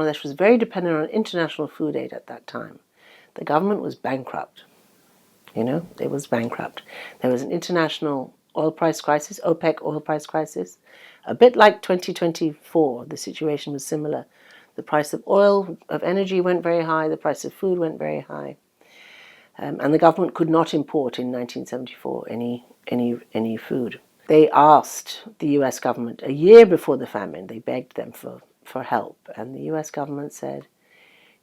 Bangladesh was very dependent on international food aid at that time. The government was bankrupt. It was bankrupt. There was an international oil price crisis, OPEC oil price crisis. A bit like 2024, the situation was similar. The price of oil, of energy went very high, the price of food went very high. And the government could not import in 1974 any food. They asked the US government a year before the famine, they begged them for help. And the US government said,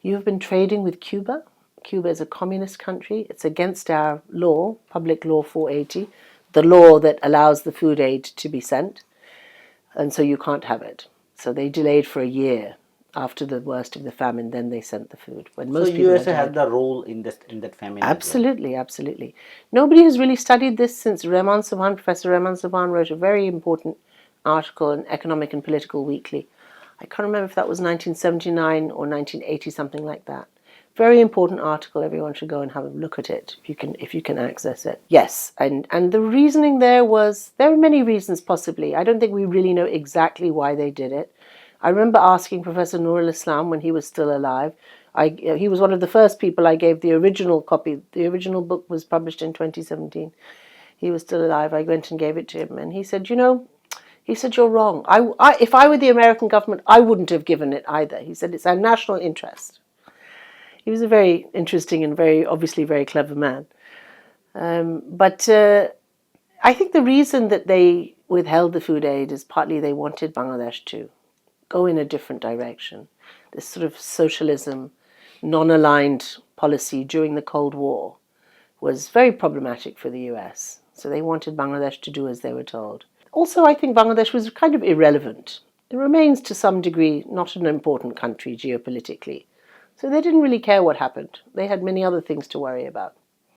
"You've been trading with Cuba. Cuba is a communist country. It's against our law, Public Law 480, the law that allows the food aid to be sent. And so you can't have it." So they delayed for a year. After the worst of the famine, then they sent the food. When most people USA had the role in that famine. Absolutely, absolutely. Nobody has really studied this since Professor Rehman Subhan wrote a very important article in Economic and Political Weekly. I can't remember if that was 1979 or 1980, something like that. Very important article. Everyone should go and have a look at it if you can access it. Yes, and the reasoning there are many reasons possibly. I don't think we really know exactly why they did it. I remember asking Professor Nurul Islam when he was still alive. He was one of the first people I gave the original copy. The original book was published in 2017. He was still alive. I went and gave it to him, and he said, "You're wrong. If I were the American government, I wouldn't have given it either." He said, "It's our national interest." He was a very interesting and obviously very clever man. But I think the reason that they withheld the food aid is partly they wanted Bangladesh to go in a different direction. This sort of socialism, non-aligned policy during the Cold War was very problematic for the US. So they wanted Bangladesh to do as they were told. Also, I think Bangladesh was kind of irrelevant. It remains to some degree not an important country geopolitically. So they didn't really care what happened. They had many other things to worry about.